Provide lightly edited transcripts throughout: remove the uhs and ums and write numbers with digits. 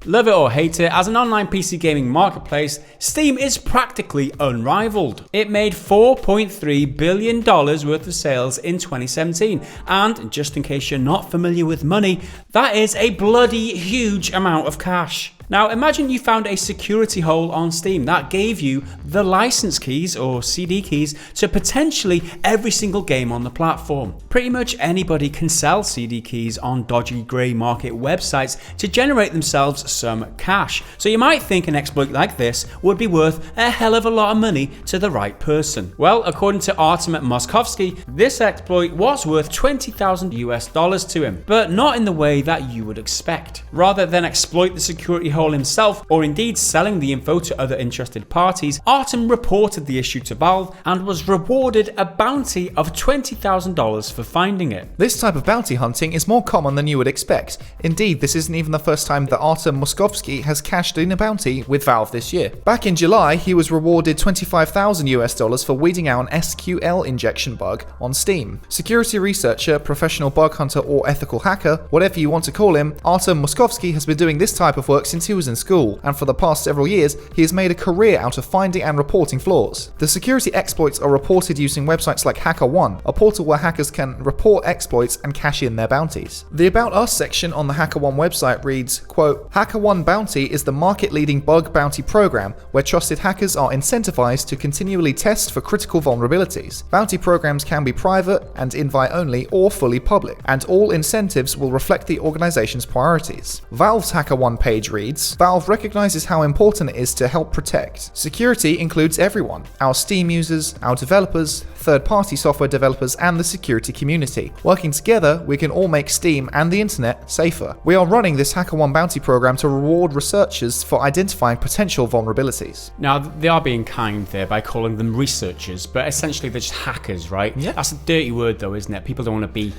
Love it or hate it, as an online PC gaming marketplace, Steam is practically unrivaled. It made $4.3 billion worth of sales in 2017, and just in case you're not familiar with money, that is a bloody huge amount of cash. Now imagine you found a security hole on Steam that gave you the license keys or CD keys to potentially every single game on the platform. Pretty much anybody can sell CD keys on dodgy grey market websites to generate themselves some cash. So you might think an exploit like this would be worth a hell of a lot of money to the right person. Well, according to Artem Moskowsky, this exploit was worth $20,000 to him, but not in the way that you would expect. Rather than exploit the security hole himself, or indeed selling the info to other interested parties, Artem reported the issue to Valve and was rewarded a bounty of $20,000 for finding it. This type of bounty hunting is more common than you would expect. Indeed, this isn't even the first time that Artem Moskowsky has cashed in a bounty with Valve this year. Back in July, he was rewarded $25,000 for weeding out an SQL injection bug on Steam. Security researcher, professional bug hunter, or ethical hacker, whatever you want to call him, Artem Moskowsky has been doing this type of work since he was in school, and for the past several years, he has made a career out of finding and reporting flaws. The security exploits are reported using websites like HackerOne, a portal where hackers can report exploits and cash in their bounties. The About Us section on the HackerOne website reads, quote, HackerOne Bounty is the market-leading bug bounty program where trusted hackers are incentivized to continually test for critical vulnerabilities. Bounty programs can be private and invite-only or fully public, and all incentives will reflect the organization's priorities. Valve's HackerOne page reads, Valve recognizes how important it is to help protect. Security includes everyone, our Steam users, our developers, third-party software developers, and the security community. Working together, we can all make Steam and the internet safer. We are running this HackerOne bounty program to reward researchers for identifying potential vulnerabilities. Now, they are being kind there by calling them researchers, but essentially they're just hackers, right? Yeah. That's a dirty word though, isn't it? People don't want to be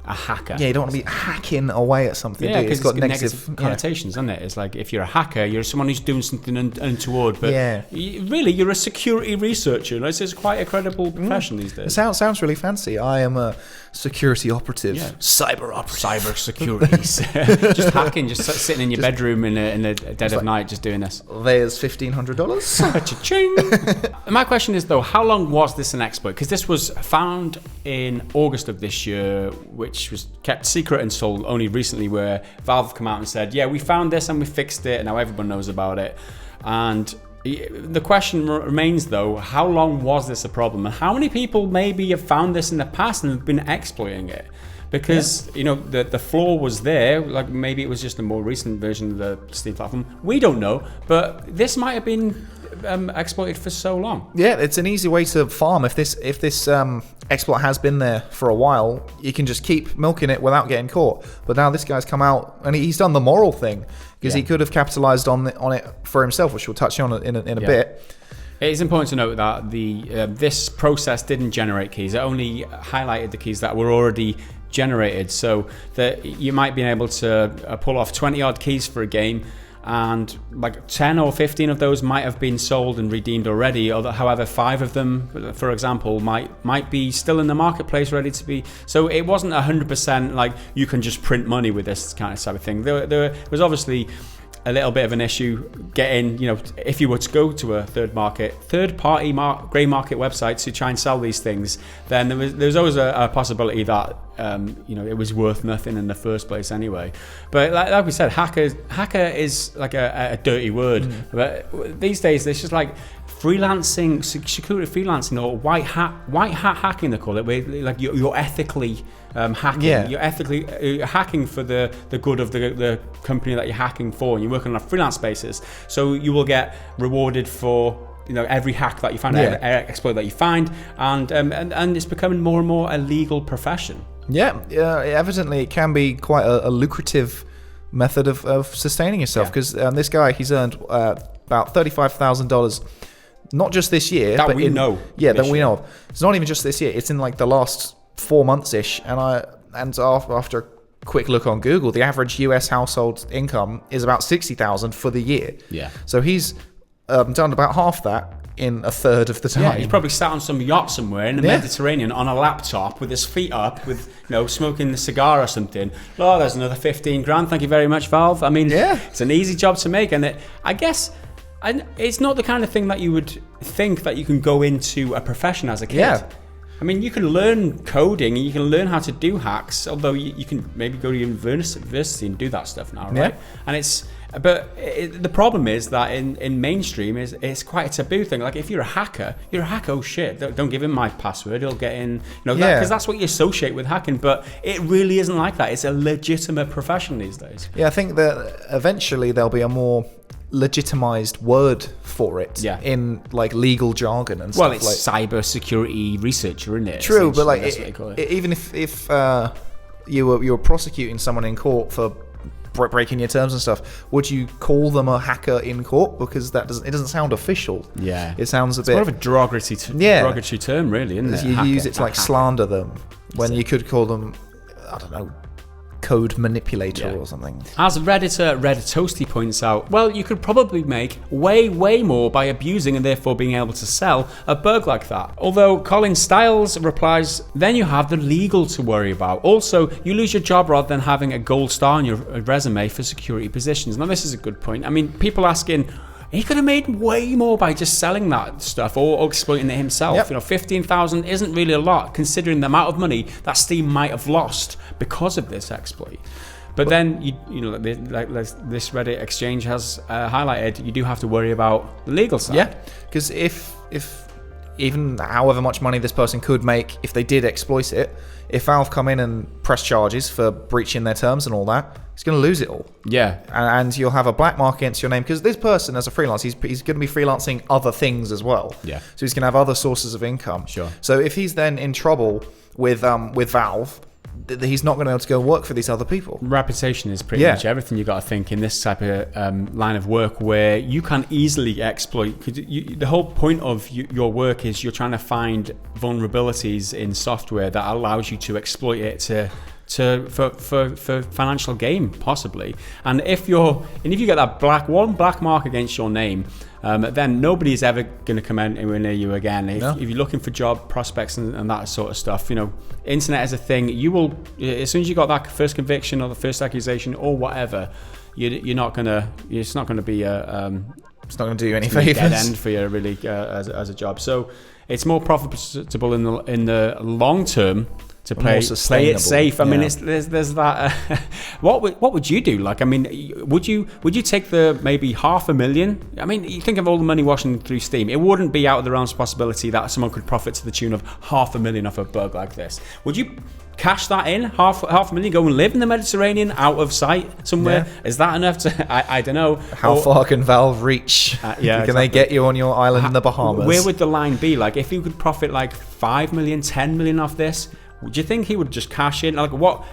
a hacker. Yeah, you don't want to be hacking away at something, yeah, do you? It's got negative connotations, doesn't it? It's like if you're a hacker, you're someone who's doing something untoward, but really you're a security researcher. It's quite a credible profession these days. It sounds really fancy. I am a security operative. Yeah. Cyber operative. Cyber securities. Just hacking, just sitting in your bedroom in the dead of night just doing this. There's $1,500. Cha-ching! My question is though, how long was this an exploit? Because this was found in August of this year, which was kept secret until only recently, where Valve come out and said, yeah, we found this and we fixed it, and now everyone knows about it. And the question remains though, how long was this a problem, and how many people maybe have found this in the past and have been exploiting it? Because the flaw was there, like maybe it was just a more recent version of the Steam platform. We don't know, but this might have been exploited for so long. Yeah, it's an easy way to farm. If this exploit has been there for a while, you can just keep milking it without getting caught. But now this guy's come out and he's done the moral thing, because he could have capitalized on it for himself, which we'll touch on in a bit. It is important to note that this process didn't generate keys. It only highlighted the keys that were already generated, so that you might be able to pull off 20 odd keys for a game, and like 10 or 15 of those might have been sold and redeemed already. However, 5 of them, for example, might be still in the marketplace ready to be. So it wasn't 100% like you can just print money with this kind of type of thing. There was obviously a little bit of an issue getting, if you were to go to a third-party grey market website to try and sell these things, then there's always a possibility that it was worth nothing in the first place anyway. But like we said, hacker is like a dirty word. But these days it's just like freelancing, security freelancing, or white hat hacking they call it, where like you're ethically hacking. Yeah. You're ethically hacking for the good of the company that you're hacking for, and you're working on a freelance basis. So you will get rewarded for every hack that you find, every exploit that you find, and it's becoming more and more a legal profession. Yeah, evidently it can be quite a lucrative method of sustaining yourself, because this guy, he's earned about $35,000. Not just this year, that we know. Yeah, that we know of. It's not even just this year. It's in like the last 4 months ish. And after a quick look on Google, the average US household income is about $60,000 for the year. Yeah. So he's done about half that in a third of the time. Yeah, he's probably sat on some yacht somewhere in the Mediterranean on a laptop with his feet up, with smoking a cigar or something. Oh, there's another 15 grand. Thank you very much, Valve. I mean, it's an easy job to make, and I guess it's not the kind of thing that you would think that you can go into a profession as a kid. Yeah. I mean, you can learn coding and you can learn how to do hacks, although you can maybe go to university and do that stuff now, right? Yeah. And the problem is that in mainstream it's quite a taboo thing. Like if you're a hacker, oh shit, don't give him my password, he'll get in, because that's what you associate with hacking. But it really isn't like that. It's a legitimate profession these days. Yeah, I think that eventually there'll be a more legitimized word for it in like legal jargon and stuff. Well, it's cyber security researcher, isn't it? True, but like even if you were prosecuting someone in court for breaking your terms and stuff, would you call them a hacker in court? Because it doesn't sound official. Yeah, it sounds a bit more of a derogatory term, really, isn't it? You use it to like slander them when you could call them, I don't know, code manipulator or something. As Redditor Toasty points out, well, you could probably make way more by abusing and therefore being able to sell a bug like that. Although Colin Stiles replies, then you have the legal to worry about. Also, you lose your job rather than having a gold star on your resume for security positions. Now, this is a good point. I mean, people asking, he could have made way more by just selling that stuff or exploiting it himself. Yep. 15,000 isn't really a lot considering the amount of money that Steam might have lost because of this exploit. But then this Reddit exchange has highlighted, you do have to worry about the legal side. Yeah, because if even however much money this person could make, if they did exploit it, if Valve come in and press charges for breaching their terms and all that, he's going to lose it all. Yeah. And you'll have a black mark against your name, because this person, as a freelancer, he's going to be freelancing other things as well. Yeah. So he's going to have other sources of income. Sure. So if he's then in trouble with Valve, he's not going to be able to go work for these other people. Reputation is pretty much everything you got to think in this type of line of work, where you can easily exploit. The whole point of your work is you're trying to find vulnerabilities in software that allows you to exploit it for financial gain, possibly. And if you get that black mark against your name, then nobody is ever going to come anywhere near you again. If you're looking for job prospects and that sort of stuff, internet is a thing. You will, as soon as you got that first conviction or the first accusation or whatever, it's not going to be it's not going to do you any favors. Dead end for you, really, as a job. So it's more profitable in the long term to play it safe. I mean, there's that. What would you do? Like, I mean, would you take the maybe $500,000? I mean, you think of all the money washing through Steam. It wouldn't be out of the realms of possibility that someone could profit to the tune of $500,000 off a bug like this. Would you cash that in, $500,000, go and live in the Mediterranean, out of sight somewhere? Yeah. Is that enough to? I don't know. How far can Valve reach? Can they get you on your island in the Bahamas? Where would the line be? Like, if you could profit like $5 million, $10 million off this, do you think he would just cash in? Like, what?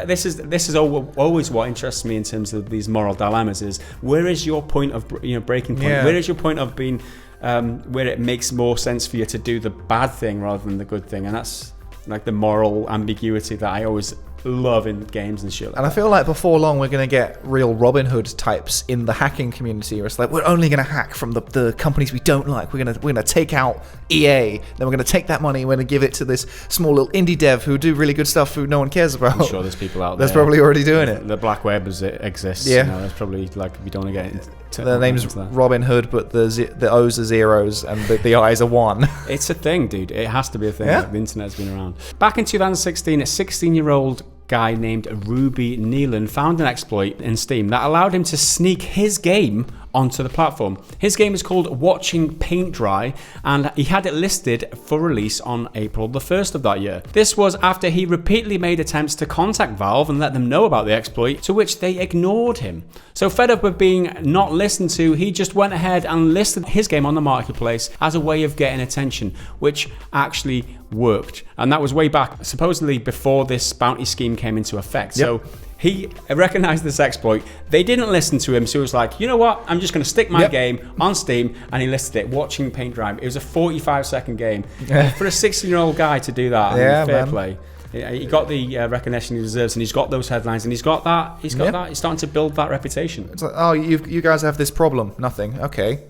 This is always what interests me in terms of these moral dilemmas. Is where is your point of breaking point? Yeah. Where is your point of being where it makes more sense for you to do the bad thing rather than the good thing? And that's like the moral ambiguity that I always love in games and shit like that. I feel like before long we're going to get real Robin Hood types in the hacking community, where it's like, we're only going to hack from the companies we don't like. We're going to take out EA, then we're going to take that money and we're going to give it to this small little indie dev who do really good stuff who no one cares about. I'm sure there's people out there that's probably already doing it. The black web as it exists. Yeah, there's probably, like, if you don't want to get into the name's Robin Hood, but the O's are zeros and the I's are one. It's a thing, dude. It has to be a thing. Yeah. Like, the internet's been around. Back in 2016, a 16-year-old guy named Ruby Nealon found an exploit in Steam that allowed him to sneak his game onto the platform. His game is called Watching Paint Dry, and he had it listed for release on April the 1st of that year. This was after he repeatedly made attempts to contact Valve and let them know about the exploit, to which they ignored him. So fed up with being not listened to, he just went ahead and listed his game on the marketplace as a way of getting attention, which actually worked. And that was way back, supposedly before this bounty scheme came into effect. Yep. So he recognized this exploit. They didn't listen to him, so he was like, you know what? I'm just going to stick my game on Steam, and he listed it, Watching Paint Dry. It was a 45-second game. For a 16-year-old guy to do that, fair play. He got the recognition he deserves, and he's got those headlines, and he's got that. He's starting to build that reputation. It's like, oh, you guys have this problem. Nothing. Okay.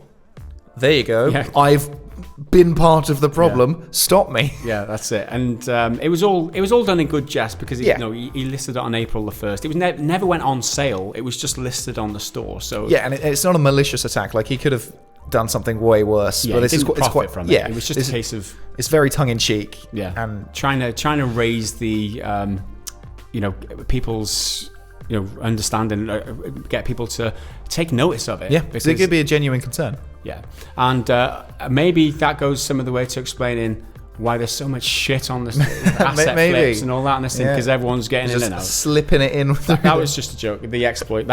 there you go. Yeah. I've been part of the problem. Stop me. Yeah, that's it. And it was all done in good jest because he listed it on April the 1st. It was never went on sale. It was just listed on the store. So yeah, and it's not a malicious attack. Like, he could have done something way worse. Yeah, but it's quite from it. Yeah, it was just a case of, it's very tongue in cheek. Yeah, and trying to raise the people's understanding, get people to take notice of it. Yeah, because it could be a genuine concern. Yeah, and maybe that goes some of the way to explaining why there's so much shit on the asset flips and all that, and this thing, because everyone's getting in and out, slipping it in. That was just a joke. That exploit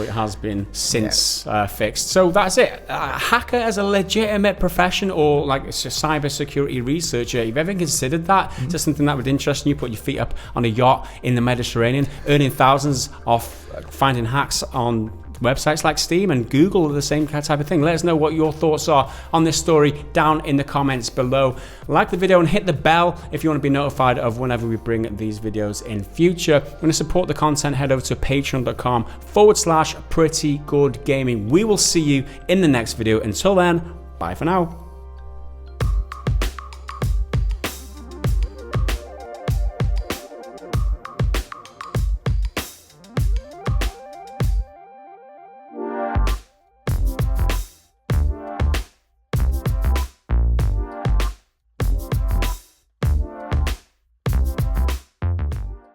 has been since fixed. So that's it. Hacker as a legitimate profession, or like a cyber security researcher, you've ever considered that? Is that something that would interest you? Put your feet up on a yacht in the Mediterranean, earning thousands off finding hacks on websites like Steam and Google are the same type of thing. Let us know what your thoughts are on this story down in the comments below. Like the video and hit the bell if you want to be notified of whenever we bring these videos in future. If you want to support the content, head over to patreon.com/prettygoodgaming. We will see you in the next video. Until then, bye for now.